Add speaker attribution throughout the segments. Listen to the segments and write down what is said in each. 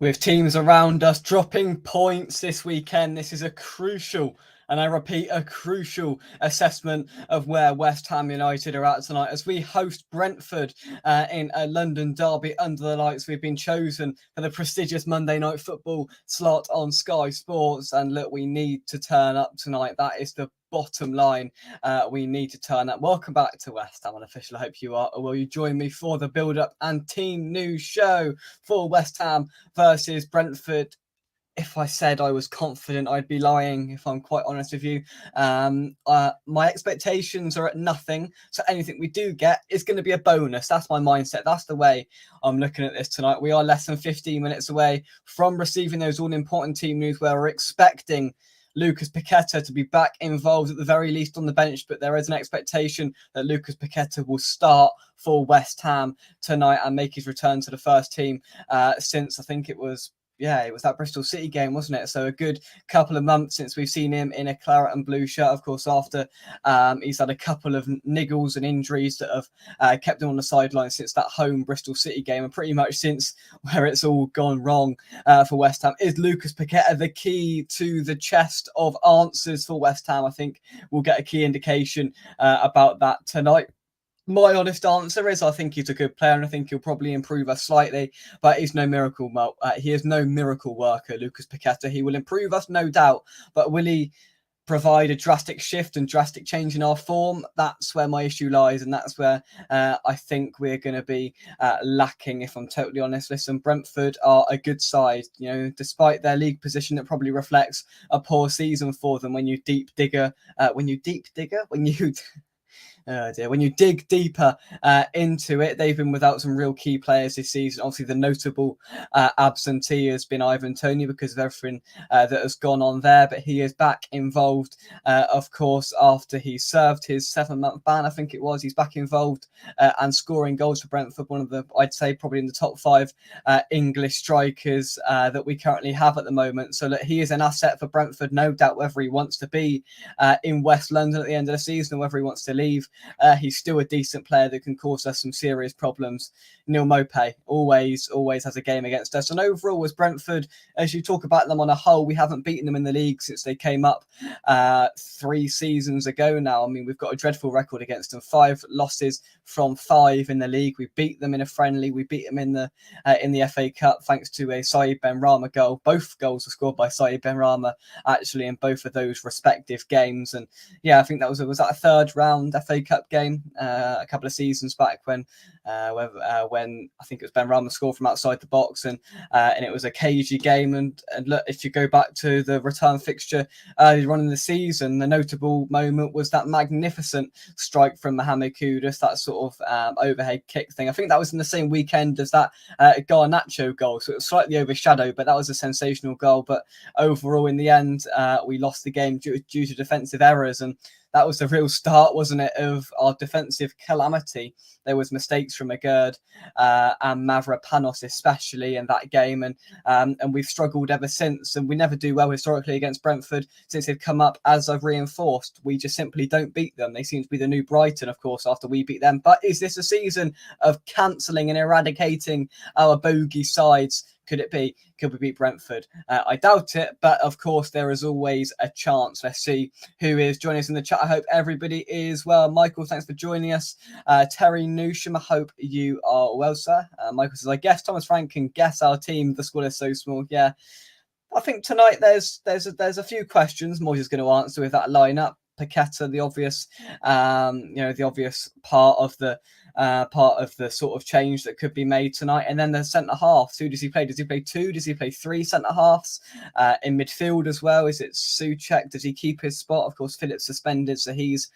Speaker 1: With teams around us dropping points this weekend, this is a crucial, and I repeat, a crucial assessment of where West Ham United are at tonight as we host Brentford in a London derby under the lights. We've been chosen for the prestigious Monday Night Football slot on Sky Sports, and look, we need to turn up tonight. That is the bottom line. We need to turn up. Welcome back to West Ham Unofficial. I hope you are. Or will you join me for the build-up and team news show for West Ham versus Brentford? If I said I was confident, I'd be lying, if I'm quite honest with you. My expectations are at nothing, so anything we do get is going to be a bonus. That's my mindset. That's the way I'm looking at this tonight. We are less than 15 minutes away from receiving those all-important team news where we're expecting Lucas Paqueta to be back involved at the very least on the bench, but there is an expectation that Lucas Paqueta will start for West Ham tonight and make his return to the first team since I think it was that Bristol City game, wasn't it? So a good couple of months since we've seen him in a claret and blue shirt, of course, after he's had a couple of niggles and injuries that have kept him on the sideline since that home Bristol City game, and pretty much since where it's all gone wrong for West Ham. Is Lucas Paqueta the key to the chest of answers for West Ham? I think we'll get a key indication about that tonight. My honest answer is I think he's a good player and I think he'll probably improve us slightly, but he's no miracle. He is no miracle worker, Lucas Paqueta. He will improve us, no doubt, but will he provide a drastic shift and drastic change in our form? That's where my issue lies, and that's where I think we're going to be lacking, if I'm totally honest. Listen, Brentford are a good side, despite their league position. It probably reflects a poor season for them. When you Oh dear. When you dig deeper into it, they've been without some real key players this season. Obviously, the notable absentee has been Ivan Toney because of everything that has gone on there. But he is back involved, of course, after he served his 7-month ban, I think it was. He's back involved and scoring goals for Brentford. One of the, I'd say, probably in the top 5 English strikers that we currently have at the moment. So look, he is an asset for Brentford, no doubt, whether he wants to be in West London at the end of the season or whether he wants to leave. He's still a decent player that can cause us some serious problems. Neil Maupay always has a game against us. And overall, as Brentford, as you talk about them on a whole, we haven't beaten them in the league since they came up 3 seasons ago now. I mean, we've got a dreadful record against them. 5 losses from 5 in the league. We beat them in a friendly. We beat them in the FA Cup thanks to a Saeed Benrahma goal. Both goals were scored by Saeed Benrahma actually in both of those respective games. And yeah, I think that was that a 3rd round FA Cup game a couple of seasons back when I think it was Benrahma scored from outside the box and it was a cagey game. And look, if you go back to the return fixture earlier on in the season, the notable moment was that magnificent strike from Mohamed Kudus, that sort of overhead kick thing. I think that was in the same weekend as that Garnacho goal, so it was slightly overshadowed, but that was a sensational goal. But overall, in the end, we lost the game due to defensive errors, and that was the real start, wasn't it, of our defensive calamity. There was mistakes from Agurd and Mavropanos especially in that game, and we've struggled ever since. And we never do well historically against Brentford since they've come up. As I've reinforced, we just simply don't beat them. They seem to be the new Brighton, of course, after we beat them. But is this a season of cancelling and eradicating our bogey sides? Could it be? Could we beat Brentford? I doubt it, but of course there is always a chance. Let's see who is joining us in the chat. I hope everybody is well. Michael, thanks for joining us. Terry Newsham, I hope you are well, sir. Michael says, I guess Thomas Frank can guess our team. The squad is so small. Yeah, I think tonight there's a few questions Moyes is going to answer with that lineup. Paqueta, the obvious, the obvious part of the sort of change that could be made tonight. And then the centre halves. Who does he play? Does he play 2? Does he play 3 centre halves? In midfield as well, is it Souček? Does he keep his spot? Of course, Phillips suspended, so he's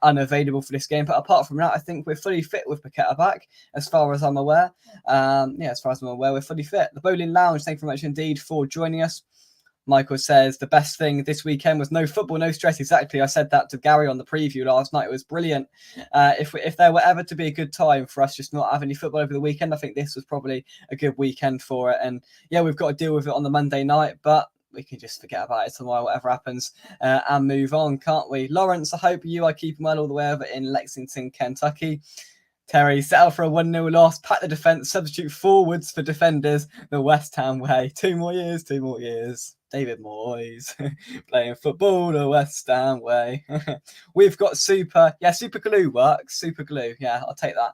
Speaker 1: unavailable for this game. But apart from that, I think we're fully fit with Paqueta back, as far as I'm aware. As far as I'm aware, we're fully fit. The Bowling Lounge, thank you very much indeed for joining us. Michael says the best thing this weekend was no football, no stress. Exactly. I said that to Gary on the preview last night. It was brilliant. If there were ever to be a good time for us just not have any football over the weekend, I think this was probably a good weekend for it. And yeah, we've got to deal with it on the Monday night, but we can just forget about it tomorrow, whatever happens, and move on, can't we? Lawrence, I hope you are keeping well all the way over in Lexington, Kentucky. Terry, settle for a 1-0 loss, pack the defence, substitute forwards for defenders the West Ham way. 2 more years, 2 more years. David Moyes playing football the West Ham way. We've got super glue works. Super glue, yeah, I'll take that.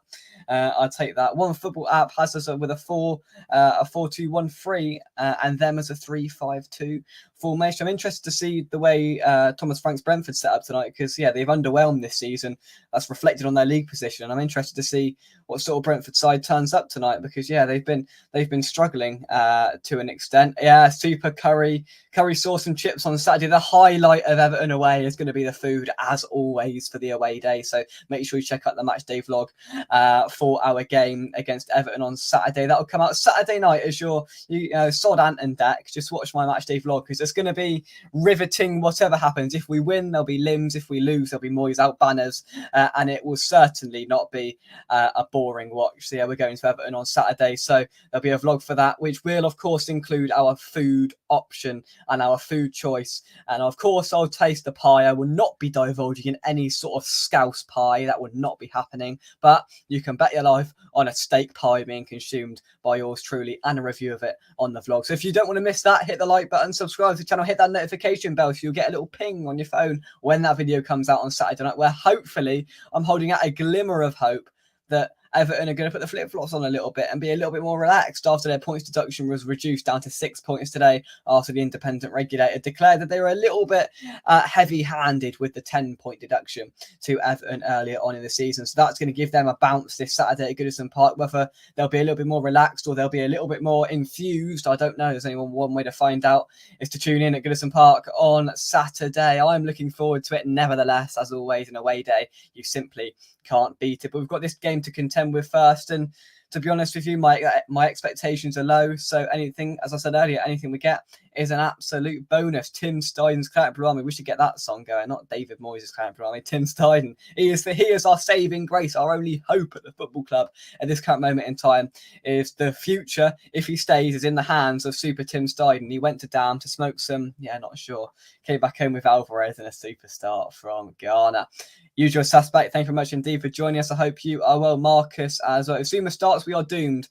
Speaker 1: I'll take that. One Football app has us with a 4-2-1-3, and them as a 3-5-2 formation. I'm interested to see the way Thomas Frank's Brentford set up tonight, because they've underwhelmed this season. That's reflected on their league position, and I'm interested to see what sort of Brentford side turns up tonight, because they've been struggling to an extent. Super curry sauce and chips on Saturday. The highlight of Everton away is going to be the food, as always, for the away day. So make sure you check out the match day vlog for our game against Everton on Saturday. That'll come out Saturday night as your sod ant and deck. Just watch my match day vlog, because it's going to be riveting whatever happens. If we win, there'll be limbs. If we lose, there'll be Moyes out banners, and it will certainly not be a boring watch. So we're going to Everton on Saturday, so there'll be a vlog for that, which will of course include our food option and our food choice. And of course, I'll taste the pie. I will not be divulging in any sort of scouse pie. That would not be happening. But you can bet your life on a steak pie being consumed by yours truly, and a review of it on the vlog. So if you don't want to miss that, hit the like button, subscribe to the channel, hit that notification bell, so you'll get a little ping on your phone when that video comes out on Saturday night, where hopefully I'm holding out a glimmer of hope that Everton are going to put the flip-flops on a little bit and be a little bit more relaxed after their points deduction was reduced down to 6 points today, after the independent regulator declared that they were a little bit heavy-handed with the 10-point deduction to Everton earlier on in the season. So that's going to give them a bounce this Saturday at Goodison Park. Whether they'll be a little bit more relaxed or they'll be a little bit more infused, I don't know. There's only one way to find out, is to tune in at Goodison Park on Saturday. I'm looking forward to it. Nevertheless, as always, an away day, you simply can't beat it. But we've got this game to contend with first, and to be honest with you, my expectations are low. So anything, as I said earlier, anything we get is an absolute bonus. Tim Steiden's Character Army. We should get that song going, not David Moyes' Character Army. Tim Steiden. He is our saving grace, our only hope at the football club at this current moment in time. Is the future, if he stays, is in the hands of Super Tim Steiden. He went to Dam to smoke some, not sure. Came back home with Alvarez and a superstar from Ghana. Usual suspect, thank you very much indeed for joining us. I hope you are well. Marcus as well. If Zuma starts, we are doomed.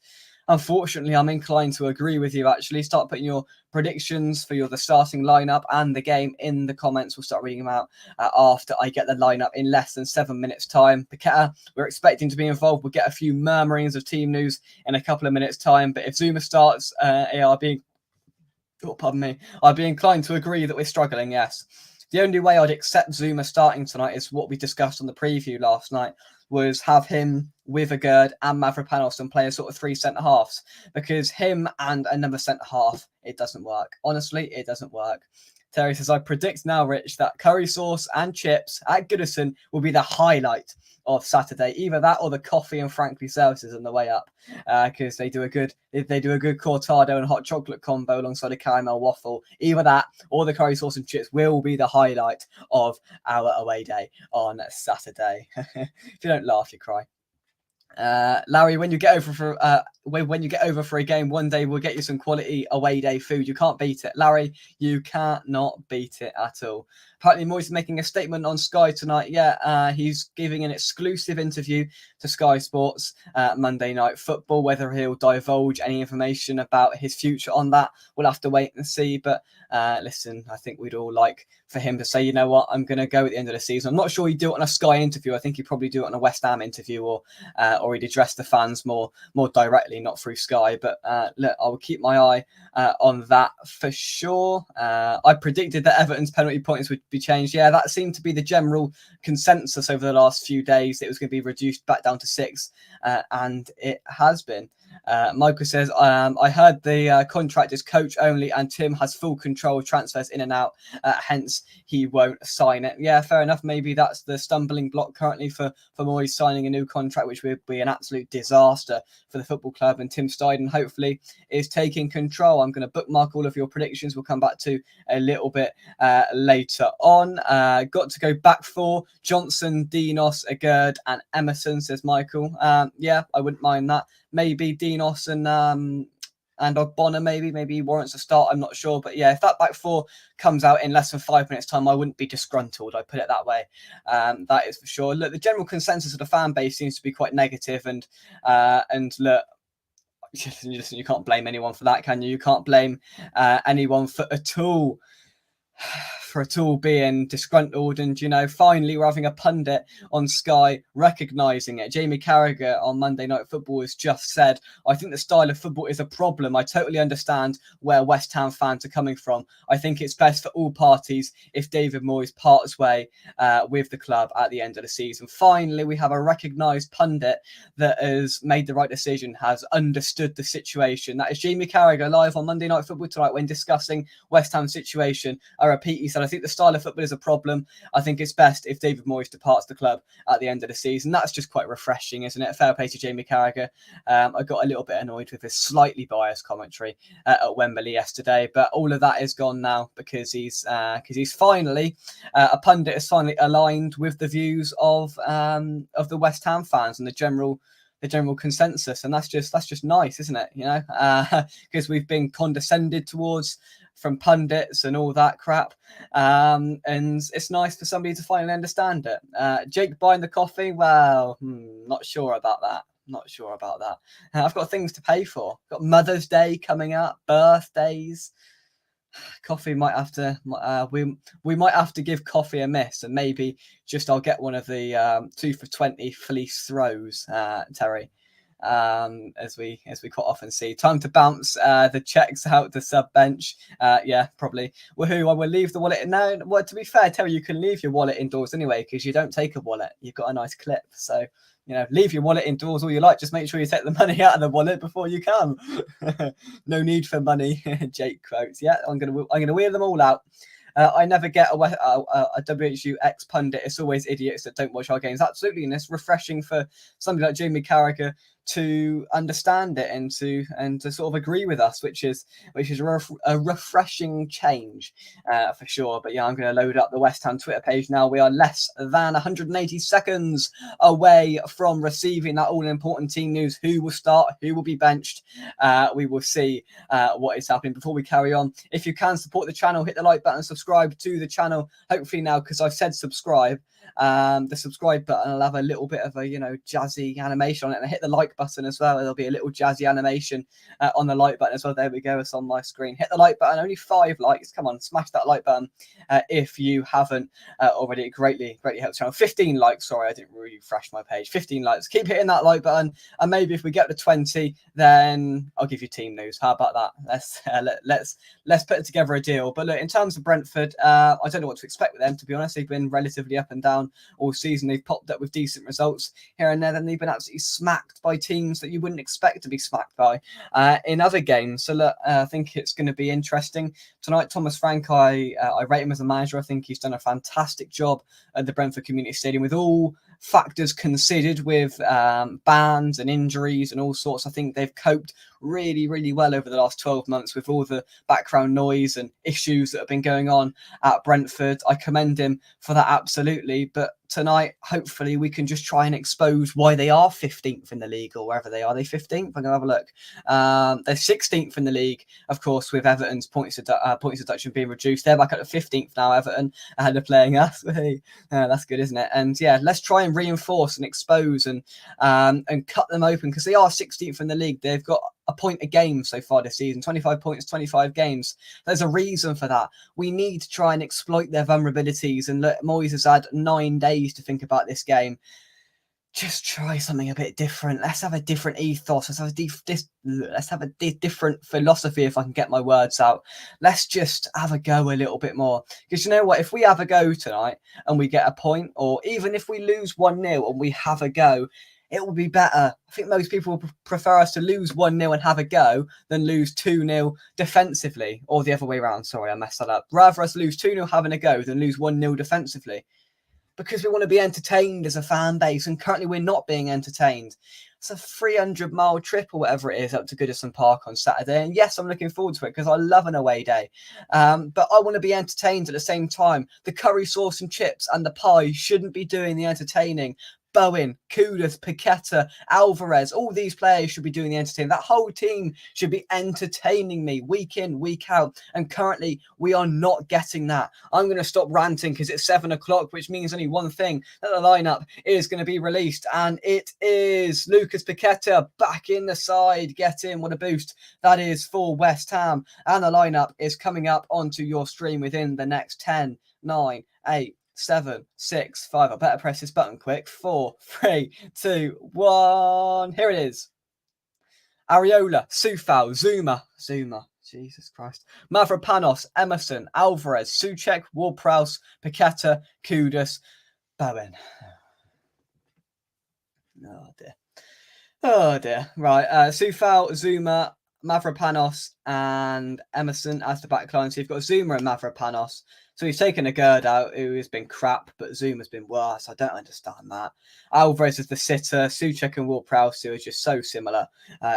Speaker 1: Unfortunately, I'm inclined to agree with you, actually. Start putting your predictions for the starting lineup and the game in the comments. We'll start reading them out after I get the lineup in less than 7 minutes' time. Paqueta, we're expecting to be involved. We'll get a few murmurings of team news in a couple of minutes' time. But if Zuma starts, I'd be inclined to agree that we're struggling, yes. The only way I'd accept Zuma starting tonight is what we discussed on the preview last night, was have him with Agurd and Mavropanos and play a sort of 3 centre-halves, because him and another centre-half, it doesn't work. Honestly, it doesn't work. Terry says, I predict now, Rich, that curry sauce and chips at Goodison will be the highlight of Saturday. Either that or the coffee and Frankly services on the way up, because they do a good cortado and hot chocolate combo alongside a caramel waffle. Either that or the curry sauce and chips will be the highlight of our away day on Saturday. If you don't laugh, you cry. Larry, when you get over for a game one day, we'll get you some quality away day food. You can't beat it, Larry. You cannot beat it at all. Apparently, Moyes is making a statement on Sky tonight. He's giving an exclusive interview to Sky Sports Monday Night Football. Whether he'll divulge any information about his future on that, we'll have to wait and see. But listen, I think we'd all like for him to say, you know what, I'm going to go at the end of the season. I'm not sure he'd do it on a Sky interview. I think he'd probably do it on a West Ham interview, or he'd address the fans more directly, not through Sky. But look, I will keep my eye on that for sure. I predicted that Everton's penalty points would be changed. Yeah, that seemed to be the general consensus over the last few days. It was going to be reduced back down to 6, and it has been. Michael says, I heard the contract is coach only and Tim has full control of transfers in and out, hence he won't sign it. Yeah, fair enough. Maybe that's the stumbling block currently for Moyes signing a new contract, which would be an absolute disaster for the football club. And Tim Steiden hopefully is taking control. I'm going to bookmark all of your predictions. We'll come back to a little bit later on. Got to go back for Johnson, Dinos, Agurd and Emerson, says Michael. Yeah, I wouldn't mind that. Maybe Dinos and and Ogbonna maybe he warrants a start. I'm not sure, but yeah, if that back four comes out in less than 5 minutes time, I wouldn't be disgruntled. I put it that way. That is for sure. Look, the general consensus of the fan base seems to be quite negative, and look, listen, you can't blame anyone for that, can you? You can't blame anyone for at all being disgruntled. And, finally we're having a pundit on Sky recognising it. Jamie Carragher on Monday Night Football has just said, I think the style of football is a problem. I totally understand where West Ham fans are coming from. I think it's best for all parties if David Moyes parts way with the club at the end of the season. Finally, we have a recognised pundit that has made the right decision, has understood the situation. That is Jamie Carragher live on Monday Night Football tonight when discussing West Ham's situation. I repeat, he said, I think the style of football is a problem. I think it's best if David Moyes departs the club at the end of the season. That's just quite refreshing, isn't it? Fair play to Jamie Carragher. I got a little bit annoyed with his slightly biased commentary at Wembley yesterday, but all of that is gone now because he's finally a pundit is finally aligned with the views of the West Ham fans and the general consensus, and that's just nice, isn't it? Because we've been condescended towards from pundits and all that crap, and it's nice for somebody to finally understand it. Jake buying the coffee, well, not sure about that. I've got things to pay for. Got Mother's Day coming up, birthdays. Coffee might have to we might have to give coffee a miss, and maybe just I'll get one of the 2 for 20 fleece throws, Terry, as we quite often see. Time to bounce the checks out the sub bench. Yeah, probably. Woohoo! I will leave the wallet. No, well, to be fair, Terry, you can leave your wallet indoors anyway because you don't take a wallet. You've got a nice clip, so leave your wallet indoors all you like. Just make sure you take the money out of the wallet before you come. No need for money, Jake quotes. Yeah, I'm gonna wear them all out. I never get a WHU ex pundit. It's always idiots that don't watch our games. Absolutely, and it's refreshing for somebody like Jamie Carragher to understand it and to sort of agree with us, which is a refreshing change for sure. But yeah, I'm going to load up the West Ham Twitter page now. We are less than 180 seconds away from receiving that all-important team news. Who will start? Who will be benched? We will see what is happening. Before we carry on, if you can support the channel, hit the like button, subscribe to the channel. Hopefully now, because I've said subscribe, the subscribe button will have a little bit of a jazzy animation on it, and I hit the like button as well. There'll be a little jazzy animation on the like button as well. There we go. It's on my screen. Hit the like button. Only 5 likes. Come on, smash that like button if you haven't already. It greatly helps the channel. 15 likes. Sorry, I didn't refresh my page. 15 likes. Keep hitting that like button, and maybe if we get to 20, then I'll give you team news. How about that? Let's put together a deal. But look, in terms of Brentford, I don't know what to expect with them, to be honest. They've been relatively up and down all season. They've popped up with decent results here and there, then they've been absolutely smacked by teams that you wouldn't expect to be smacked by in other games. So look, I think it's going to be interesting tonight. Thomas Frank, I rate him as a manager. I think he's done a fantastic job at the Brentford Community Stadium with all factors considered, with bans and injuries and all sorts. I think they've coped really well over the last 12 months with all the background noise and issues that have been going on at Brentford. I commend him for that, absolutely. But tonight, hopefully, we can just try and expose why they are 15th in the league, or wherever they are. Are they 15th? I'm going to have a look. They're 16th in the league, of course, with Everton's points deduction being reduced. They're back up to 15th now, Everton, ahead of playing us. That's good, isn't it? And yeah, let's try and reinforce and expose and cut them open, because they are 16th in the league. They've got a point a game so far this season, 25 points, 25 games. There's a reason for that. We need to try and exploit their vulnerabilities. And look, Moyes has had 9 days to think about this game. Just try something a bit different. Let's have a different ethos. Let's have a different philosophy, if I can get my words out. Let's just have a go a little bit more. Because you know what? If we have a go tonight and we get a point, or even if we lose 1-0 and we have a go, it will be better. I think most people would prefer us to lose 1-0 and have a go than lose 2-0 defensively, or the other way around. Sorry, I messed that up. Rather us lose 2-0 having a go than lose 1-0 defensively, because we want to be entertained as a fan base, and currently we're not being entertained. It's a 300-mile trip or whatever it is up to Goodison Park on Saturday. And yes, I'm looking forward to it because I love an away day. But I want to be entertained at the same time. The curry sauce and chips and the pie shouldn't be doing the entertaining. Bowen, Kudus, Paqueta, Alvarez, all these players should be doing the entertaining. That whole team should be entertaining me week in, week out. And currently, we are not getting that. I'm going to stop ranting because it's 7 o'clock, which means only one thing, that the lineup is going to be released. And it is Lucas Paqueta back in the side. Get in, what a boost that is for West Ham. And the lineup is coming up onto your stream within the next 10, 9, 8, 7, 6, 5. I better press this button quick. 4, 3, 2, 1. Here it is. Areola, Sufal, Zuma. Jesus Christ. Mavropanos, Emerson, Alvarez, Souček, Ward-Prowse, Paqueta, Kudus, Bowen. Oh dear. Right. Sufal, Zuma, Mavropanos, and Emerson as the back line. So you've got Zuma and Mavropanos. So he's taken a Gerd out, who has been crap, but Zuma's been worse. I don't understand that. Alvarez is the sitter. Souček and Ward-Prowse, who are just so similar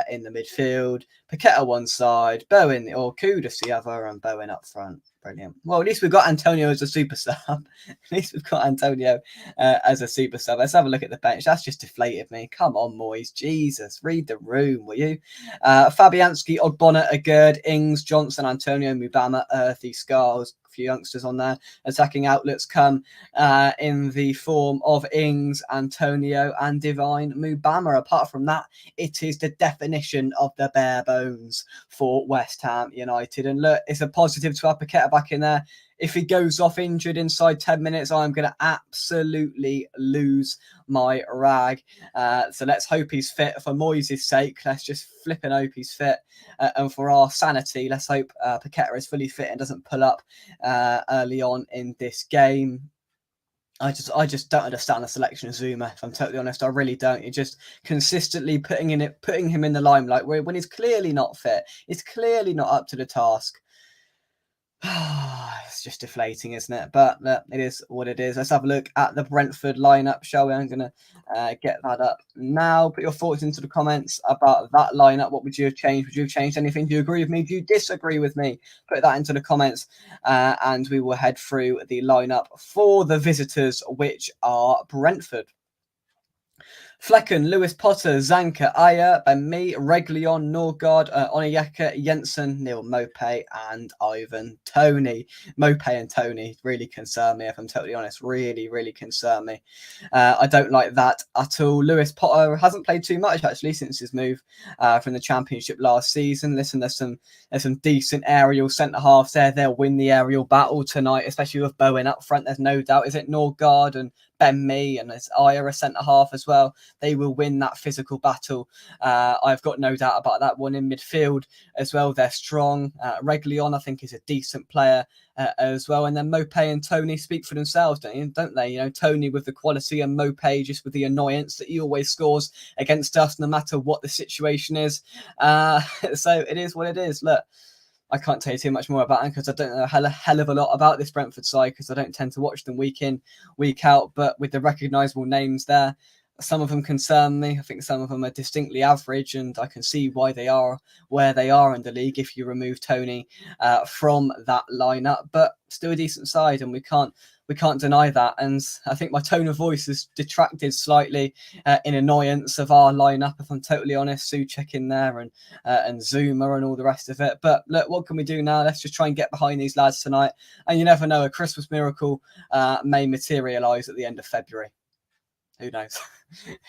Speaker 1: in the midfield. Paqueta one side, Bowen or Kudus the other, and Bowen up front. Brilliant. Well, at least we've got Antonio as a super sub. At least we've got Antonio as a super sub. Let's have a look at the bench. That's just deflated me. Come on, Moyes. Jesus, read the room, will you? Fabianski, Ogbonna, Agerd, Ings, Johnson, Antonio, Mubama, Earthy, Scars. A few youngsters on there. Attacking outlets come in the form of Ings, Antonio, and Divine Mubama. Apart from that, it is the definition of the bare bones for West Ham United. And look, it's a positive to have Paqueta back in there. If he goes off injured inside 10 minutes, I'm going to absolutely lose my rag. So let's hope he's fit. For Moyes' sake, let's just flipping hope he's fit. And for our sanity, let's hope Paqueta is fully fit and doesn't pull up early on in this game. I just don't understand the selection of Zuma, if I'm totally honest. I really don't. You're just consistently putting him in the limelight when he's clearly not fit. He's clearly not up to the task. It's just deflating, isn't it? But it is what it is. Let's have a look at the Brentford lineup, shall we? I'm going to get that up now. Put your thoughts into the comments about that lineup. What would you have changed? Would you have changed anything? Do you agree with me? Do you disagree with me? Put that into the comments and we will head through the lineup for the visitors, which are Brentford. Flecken, Lewis Potter, Zanka, Ayer, Ben-Mee, Reguilon, Norgard, Onyeka, Jensen, Neil Maupay, and Ivan Toney. Maupay and Toney really concern me, if I'm totally honest. Really, really concern me. I don't like that at all. Lewis Potter hasn't played too much, actually, since his move from the Championship last season. Listen, there's some decent aerial centre-halves there. They'll win the aerial battle tonight, especially with Bowen up front. There's no doubt. Is it Norgard and Ben-Mee, and there's Ayer, a centre-half as well? They will win that physical battle. I've got no doubt about that one. In midfield as well, they're strong. Reguilon, I think, is a decent player as well. And then Maupay and Toney speak for themselves, don't they? You know, Toney with the quality and Maupay just with the annoyance that he always scores against us, no matter what the situation is. So it is what it is. Look, I can't tell you too much more about them because I don't know a hell of a lot about this Brentford side because I don't tend to watch them week in, week out. But with the recognisable names there, some of them concern me. I think some of them are distinctly average, and I can see why they are where they are in the league if you remove Toney from that lineup. But still a decent side, and we can't deny that. And I think my tone of voice has detracted slightly in annoyance of our lineup, if I'm totally honest. Souček in there and Zuma and all the rest of it. But look, what can we do now? Let's just try and get behind these lads tonight. And you never know, a Christmas miracle may materialise at the end of February. Who knows?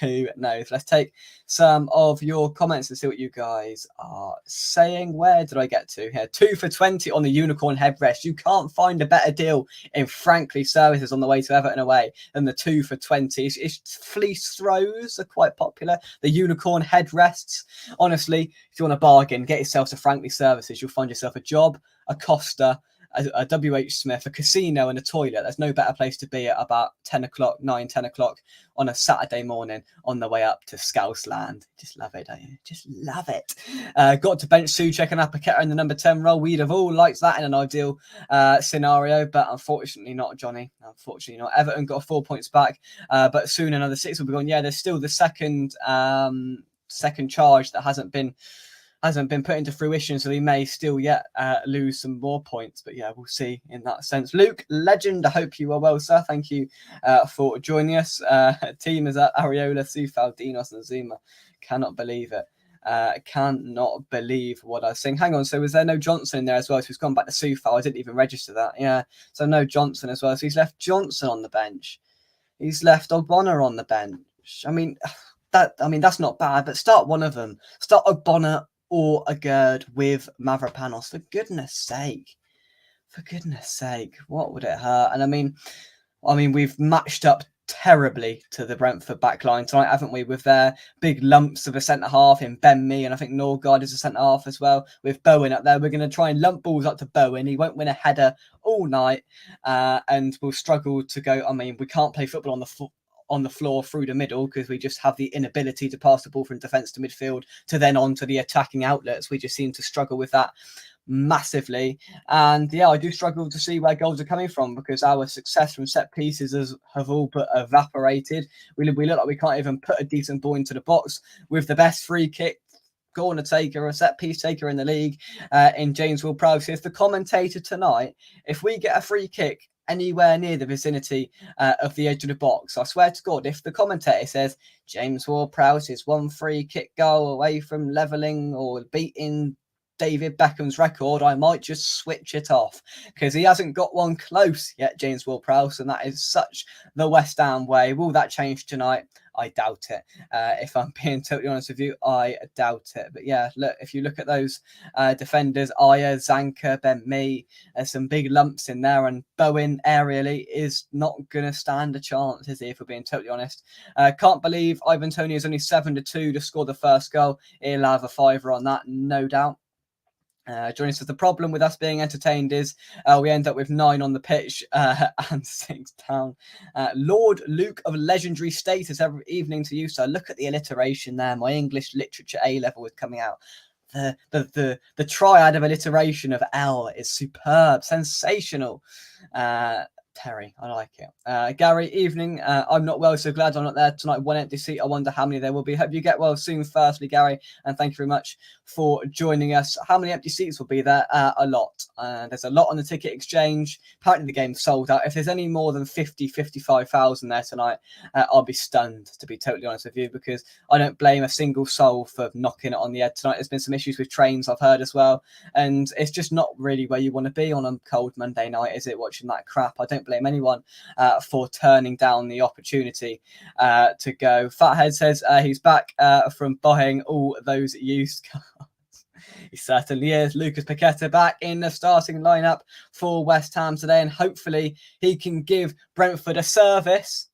Speaker 1: Who knows? Let's take some of your comments and see what you guys are saying. Where did I get to? Here, 2 for 20 on the unicorn headrest. You can't find a better deal in Frankly Services on the way to Everton away than the 2 for 20. Fleece throws are quite popular. The unicorn headrests. Honestly, if you want a bargain, get yourself to Frankly Services. You'll find yourself a job, a Costa, a WH Smith, a casino, and a toilet. There's no better place to be at about 10 o'clock on a Saturday morning on the way up to Scousland. Just love it, don't you? Just love it. Got to bench Souček and Paqueta in the number 10 role. We'd have all liked that in an ideal scenario, but unfortunately not, Johnny. Unfortunately not. Everton got 4 points back, but soon another 6 will be gone. Yeah, there's still the second charge that hasn't been hasn't been put into fruition, so he may still yet lose some more points. But yeah, we'll see in that sense. Luke, legend, I hope you are well, sir. Thank you for joining us. Team is at Areola, Sufal, Dinos, and Zuma. Cannot believe it. Cannot believe what I was saying. Hang on, so was there no Johnson in there as well? So he's gone back to Sufal. I didn't even register that. Yeah, so no Johnson as well. So he's left Johnson on the bench. He's left Ogbonna on the bench. I mean, that's not bad, but start one of them. Start Ogbonna or a Gerd with Mavropanos, for goodness sake. For goodness sake, what would it hurt? And I mean, we've matched up terribly to the Brentford backline tonight, haven't we? With their big lumps of a centre half in Ben Mee, and I think Norgard is a centre half as well. With Bowen up there, we're going to try and lump balls up to Bowen. He won't win a header all night, and we'll struggle to go. I mean, we can't play football on the floor through the middle because we just have the inability to pass the ball from defence to midfield to then on to the attacking outlets. We just seem to struggle with that massively. And yeah, I do struggle to see where goals are coming from because our success from set pieces have all but evaporated. We look like we can't even put a decent ball into the box with the best free kick corner taker, a set piece taker in the league in James Ward-Prowse. If the commentator tonight, if we get a free kick anywhere near the vicinity of the edge of the box, I swear to God, if the commentator says James Ward-Prowse is one free kick goal away from levelling or beating David Beckham's record, I might just switch it off because he hasn't got one close yet, James Ward-Prowse, and that is such the West Ham way. Will that change tonight? I doubt it. If I'm being totally honest with you, I doubt it. But yeah, look, if you look at those defenders, Aya, Zanka, Ben Mee, there's some big lumps in there, and Bowen aerially is not going to stand a chance, is he, if we're being totally honest. Can't believe Ivan Toney is only 7-2 to score the first goal. He'll have a fiver on that, no doubt. Joining us, the problem with us being entertained is we end up with 9 on the pitch and 6 down. Lord Luke of legendary status every evening to you, sir. Look at the alliteration there. My English literature A level is coming out. The triad of alliteration of L is superb, sensational. Terry, I like it. Gary, evening. I'm not well, so glad I'm not there tonight. One empty seat. I wonder how many there will be. Hope you get well soon, firstly, Gary. And thank you very much for joining us. How many empty seats will be there? A lot. There's a lot on the ticket exchange. Apparently the game's sold out. If there's any more than 55,000 there tonight, I'll be stunned, to be totally honest with you, because I don't blame a single soul for knocking it on the head tonight. There's been some issues with trains, I've heard as well. And it's just not really where you want to be on a cold Monday night, is it, watching that crap? I don't blame anyone for turning down the opportunity to go. Fathead says he's back from buying all those used cars. He certainly is. Lucas Paqueta back in the starting lineup for West Ham today, and hopefully he can give Brentford a service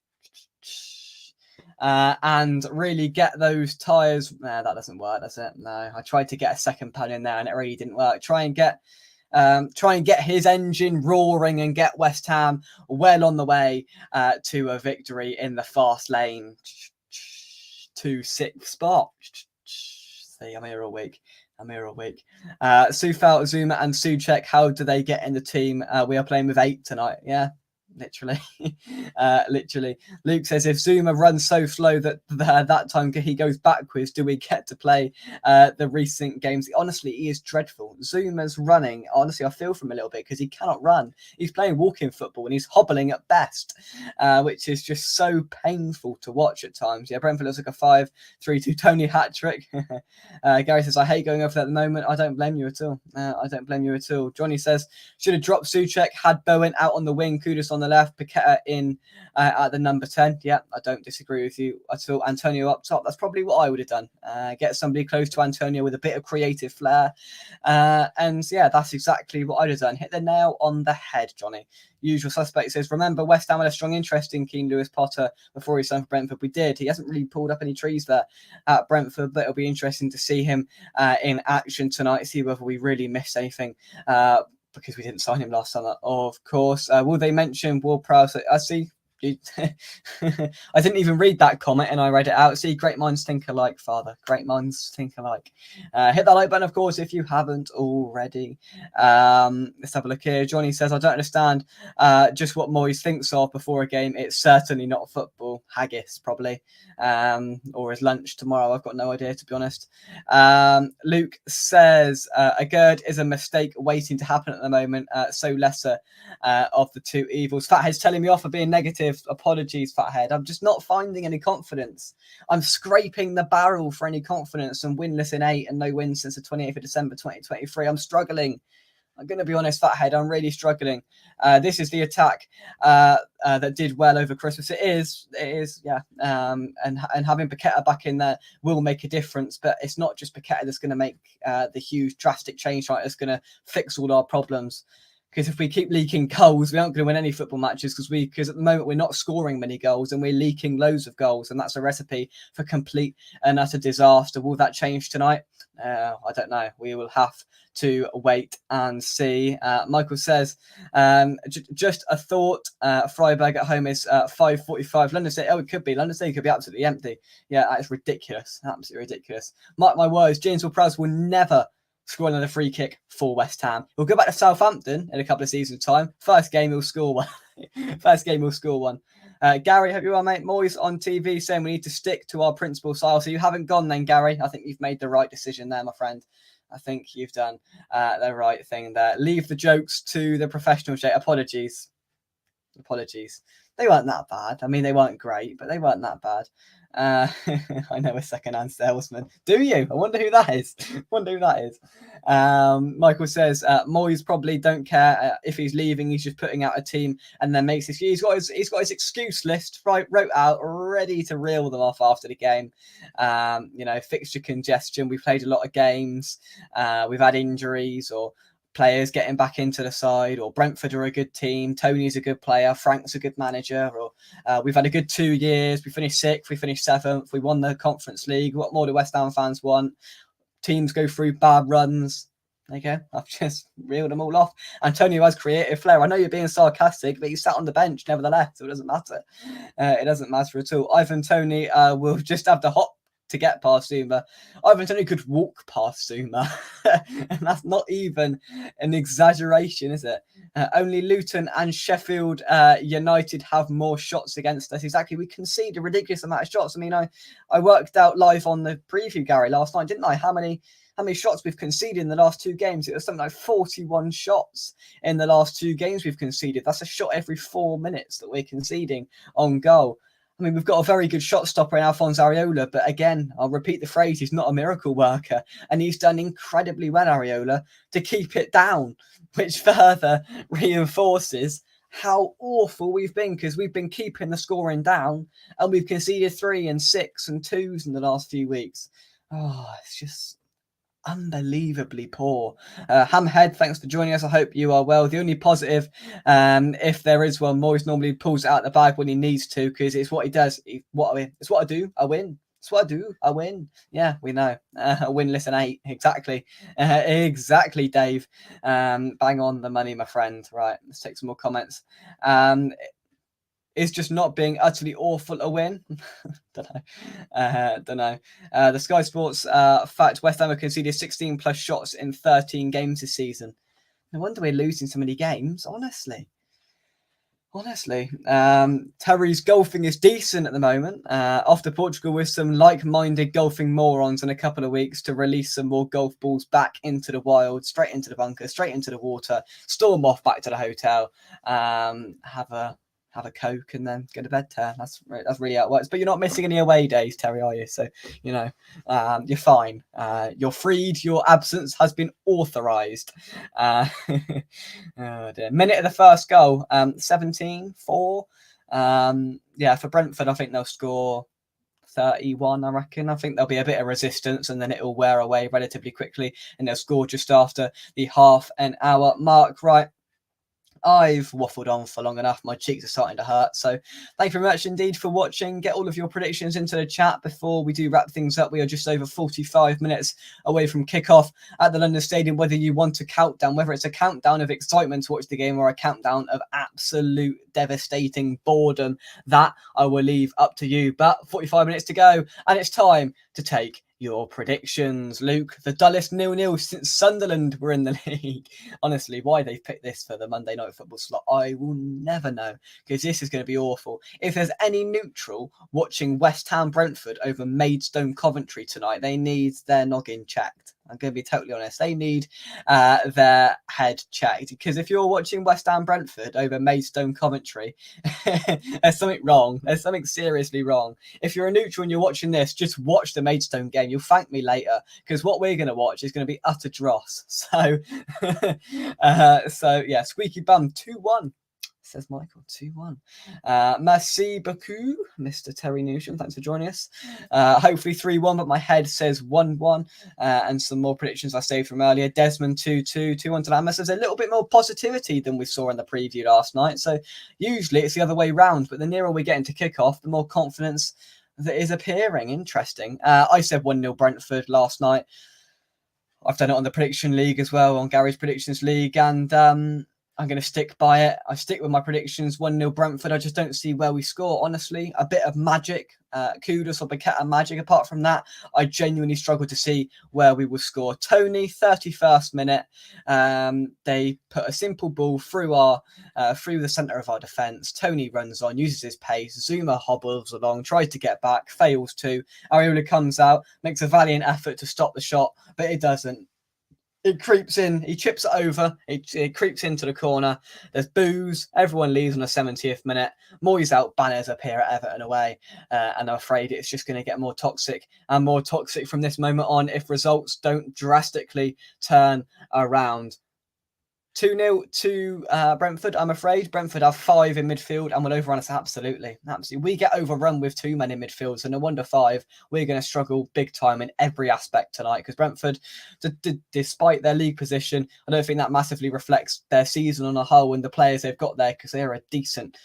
Speaker 1: and really get those tyres. That doesn't work, does it? No, I tried to get a second pun in there and it really didn't work. Try and get his engine roaring and get West Ham well on the way to a victory in the fast lane to 6th spot. See, I'm here all week. Sufal, Zuma and Souček, how do they get in the team? We are playing with 8 tonight. Yeah. Literally. Luke says if Zuma runs so slow that time he goes backwards, do we get to play the recent games? Honestly, he is dreadful. Zuma's running. Honestly, I feel for him a little bit because he cannot run. He's playing walking football and he's hobbling at best, which is just so painful to watch at times. Yeah, Brentford looks like a 5-3-2 Tony hat-trick. Gary says, I hate going over that at the moment. I don't blame you at all. Johnny says, should have dropped Souček, had Bowen out on the wing, Kudus on the left, Paqueta in at the number 10. Yeah, I don't disagree with you at all. Antonio up top, that's probably what I would have done. Get somebody close to Antonio with a bit of creative flair. And yeah, that's exactly what I'd have done. Hit the nail on the head, Johnny. Usual suspect says, remember West Ham had a strong interest in Keane Lewis Potter before he signed for Brentford. We did. He hasn't really pulled up any trees there at Brentford, but it'll be interesting to see him in action tonight, see whether we really missed anything because we didn't sign him last summer, of course. Will they mention Ward-Prowse? I see I didn't even read that comment and I read it out. See, great minds think alike, Father. Great minds think alike. Hit that like button, of course, if you haven't already. Let's have a look here. Johnny says, I don't understand just what Moyes thinks of before a game. It's certainly not football. Haggis, probably. Or his lunch tomorrow. I've got no idea, to be honest. Luke says, a GERD is a mistake waiting to happen at the moment. So lesser of the two evils. Fathead's telling me off for being negative. Apologies, Fathead. I'm just not finding any confidence. I'm scraping the barrel for any confidence and winless in 8 and no wins since the 28th of December 2023. I'm struggling. I'm going to be honest, Fathead, I'm really struggling. This is the attack that did well over Christmas. It is, yeah. And having Paqueta back in there will make a difference, but it's not just Paqueta that's going to make the huge drastic change, right? It's going to fix all our problems. Because if we keep leaking goals, we aren't going to win any football matches because at the moment we're not scoring many goals and we're leaking loads of goals. And that's a recipe for complete and utter disaster. Will that change tonight? I don't know. We will have to wait and see. Michael says, just a thought. Freiburg at home is 5:45. London Stadium, it could be. London Stadium could be absolutely empty. Yeah, that is ridiculous. Absolutely ridiculous. Mark my words, James Ward-Prowse will never score another free kick for West Ham. He'll go back to Southampton in a couple of seasons' time. First game, he'll score one. First game, he'll score one. Gary, hope you're well, mate. Moyes on TV saying we need to stick to our principal style. So you haven't gone then, Gary. I think you've made the right decision there, my friend. I think you've done the right thing there. Leave the jokes to the professional shade. Apologies. They weren't that bad. I mean, they weren't great, but they weren't that bad. I know a second-hand salesman. Do you? I wonder who that is. Michael says Moyes probably don't care if he's leaving. He's just putting out a team and then makes his. He's got his excuse list wrote out, ready to reel them off after the game. Fixture congestion. We've played a lot of games. We've had injuries or players getting back into the side, or Brentford are a good team, Tony's a good player, Frank's a good manager, or we've had a good 2 years, we finished 6th, we finished 7th, we won the Conference League. What more do West Ham fans want? Teams go through bad runs. Okay, I've just reeled them all off. Antonio has creative flair. I know you're being sarcastic, but he sat on the bench nevertheless, so it doesn't matter. It doesn't matter at all. Ivan Toney will just have to hop to get past Zuma. Ivan Toney could walk past Zuma. And that's not even an exaggeration, is it? Only Luton and Sheffield United have more shots against us. Exactly. We concede a ridiculous amount of shots. I mean, I worked out live on the preview, Gary, last night, didn't I? How many shots we've conceded in the last 2 games? It was something like 41 shots in the last 2 games we've conceded. That's a shot every 4 minutes that we're conceding on goal. I mean, we've got a very good shot stopper in Alphonse Areola, but again, I'll repeat the phrase, he's not a miracle worker, and he's done incredibly well, Areola, to keep it down, which further reinforces how awful we've been, because we've been keeping the scoring down, and we've conceded 3 and 6 and 2s in the last few weeks. Oh, it's just unbelievably poor. Hamhead, thanks for joining us. I hope you are well. The only positive, if there is one, Moyes normally pulls it out the bag when he needs to, because it's what he does. It's what I do. I win. It's what I do. I win. Yeah, we know. A winless in 8. Exactly. Exactly, Dave. Bang on the money, my friend. Right, let's take some more comments. Is just not being utterly awful a win? Don't know. The Sky Sports fact, West Ham have conceded 16 plus shots in 13 games this season. No wonder we're losing so many games, honestly. Terry's golfing is decent at the moment. Off to Portugal with some like-minded golfing morons in a couple of weeks to release some more golf balls back into the wild, straight into the bunker, straight into the water, storm off back to the hotel, have a Coke and then go to bed, Terry. That's really how it works. But you're not missing any away days, Terry, are you? So, you're fine. You're freed. Your absence has been authorised. Oh dear. Minute of the first goal, 17-4. For Brentford, I think they'll score 31, I reckon. I think there'll be a bit of resistance and then it'll wear away relatively quickly and they'll score just after the half an hour mark. Right. I've waffled on for long enough. My cheeks are starting to hurt. So thank you very much indeed for watching. Get all of your predictions into the chat before we do wrap things up. We are just over 45 minutes away from kickoff at the London Stadium. Whether you want a countdown, whether it's a countdown of excitement to watch the game or a countdown of absolute devastating boredom, that I will leave up to you. But 45 minutes to go, and it's time to take your predictions. Luke, the dullest 0-0 since Sunderland were in the league. Honestly, why they've picked this for the Monday Night Football slot, I will never know, because this is going to be awful. If there's any neutral watching West Ham Brentford over Maidstone Coventry tonight, they need their noggin checked. I'm going to be totally honest. They need their head checked, because if you're watching West Ham Brentford over Maidstone Coventry, there's something wrong. There's something seriously wrong. If you're a neutral and you're watching this, just watch the Maidstone game. You'll thank me later, because what we're going to watch is going to be utter dross. So, so yeah, squeaky bum 2-1. Says Michael, 2-1. Merci beaucoup, Mr. Terry Newsham. Thanks for joining us. Hopefully 3-1, but my head says 1-1. And some more predictions I saved from earlier. Desmond 2-2, 2-1 to Lamas. There's a little bit more positivity than we saw in the preview last night. So usually it's the other way round, but the nearer we get into kickoff, the more confidence that is appearing. Interesting. I said 1-0 Brentford last night. I've done it on the prediction league as well, on Gary's predictions league, and I'm going to stick by it. I stick with my predictions. 1-0 Brentford. I just don't see where we score, honestly. A bit of magic, kudos or Paqueta magic. Apart from that, I genuinely struggle to see where we will score. Tony, 31st minute. They put a simple ball through the centre of our defence. Tony runs on, uses his pace. Zuma hobbles along, tries to get back, fails to. Areola comes out, makes a valiant effort to stop the shot, but it doesn't. It creeps in. He chips it over. It creeps into the corner. There's boos. Everyone leaves on the 70th minute. Moyes out. Banners appear at Everton away. And I'm afraid it's just going to get more toxic and more toxic from this moment on if results don't drastically turn around. 2-0 to Brentford, I'm afraid. Brentford have 5 in midfield and will overrun us absolutely. We get overrun with 2 men in midfield, so no wonder 5. We're going to struggle big time in every aspect tonight, because Brentford, despite their league position, I don't think that massively reflects their season on a whole and the players they've got there, because they're a decent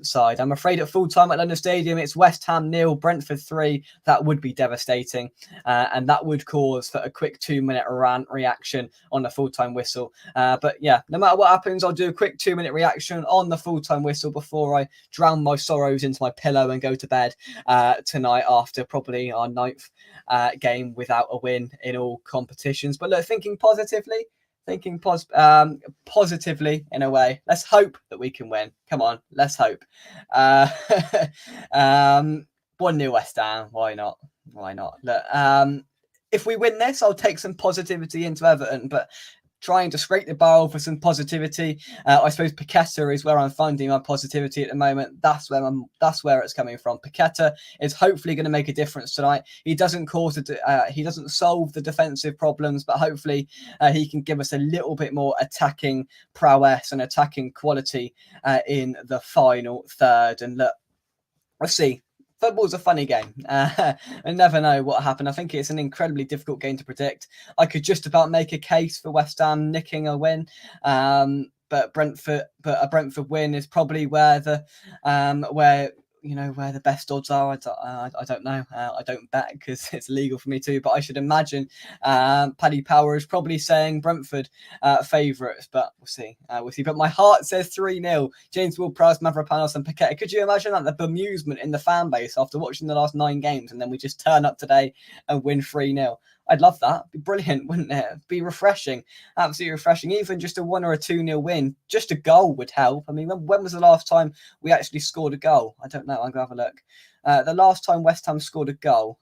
Speaker 1: side. I'm afraid at full time at London Stadium, it's West Ham 0, Brentford 3. That would be devastating, and that would cause for a quick 2-minute rant reaction on the full-time whistle. But yeah, no matter what happens, I'll do a quick 2-minute reaction on the full-time whistle before I drown my sorrows into my pillow and go to bed tonight after probably our 9th game without a win in all competitions. But look, thinking positively in a way. Let's hope that we can win. Come on, let's hope. 1-0 West Ham. Why not? Look, if we win this, I'll take some positivity into Everton, but trying to scrape the barrel for some positivity. I suppose Paqueta is where I'm finding my positivity at the moment. That's where it's coming from. Paqueta is hopefully going to make a difference tonight. He doesn't he doesn't solve the defensive problems, but hopefully he can give us a little bit more attacking prowess and attacking quality in the final third. And look, we'll see. Football's a funny game. I never know what happened. I think it's an incredibly difficult game to predict. I could just about make a case for West Ham nicking a win, but a Brentford win is probably where the best odds are. I don't know. I don't bet because it's illegal for me to. But I should imagine Paddy Power is probably saying Brentford favourites. But we'll see. But my heart says 3-0. James Ward-Prowse, Mavropanos and Paqueta. Could you imagine that? The bemusement in the fan base after watching the last 9 games, and then we just turn up today and win 3-0. I'd love that. It'd be brilliant, wouldn't it? It'd be refreshing. Absolutely refreshing. Even just a 1 or a 2-0 win. Just a goal would help. I mean, when was the last time we actually scored a goal? I don't know. I'm going to have a look. The last time West Ham scored a goal.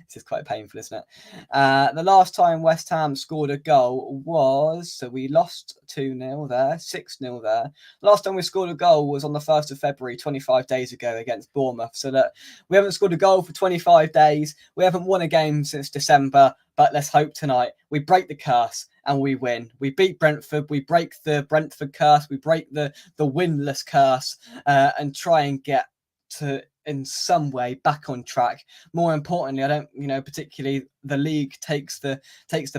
Speaker 1: This is quite painful, isn't it? The last time West Ham scored a goal was, so we lost 2-0 there, 6-0 there. Last time we scored a goal was on the 1st of February, 25 days ago against Bournemouth. So that we haven't scored a goal for 25 days. We haven't won a game since December, but let's hope tonight we break the curse and we win. We beat Brentford. We break the Brentford curse. We break the winless curse and try and get to in some way back on track. More importantly, I don't, particularly the league takes the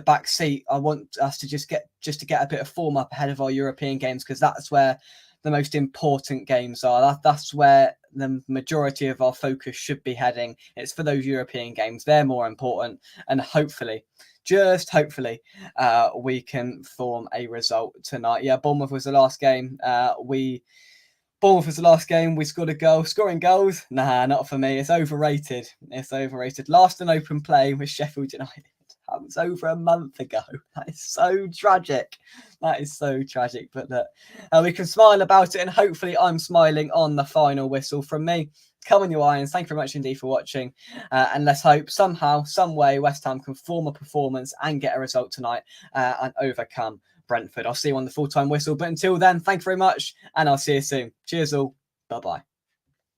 Speaker 1: back seat. I want us to just get a bit of form up ahead of our European games, because that's where the most important games are. That's where the majority of our focus should be heading. It's for those European games. They're more important, and hopefully, just hopefully, we can form a result tonight. Yeah, Bournemouth was the last game. Bournemouth was the last game. We scored a goal. Scoring goals? Nah, not for me. It's overrated. Last and open play with Sheffield United. That was over a month ago. That is so tragic. But look, we can smile about it, and hopefully I'm smiling on the final whistle. From me, come on, you Irons. Thank you very much indeed for watching. And let's hope somehow, some way, West Ham can form a performance and get a result tonight and overcome Brentford. I'll see you on the full-time whistle. But until then, thank you very much, and I'll see you soon. Cheers all. Bye-bye.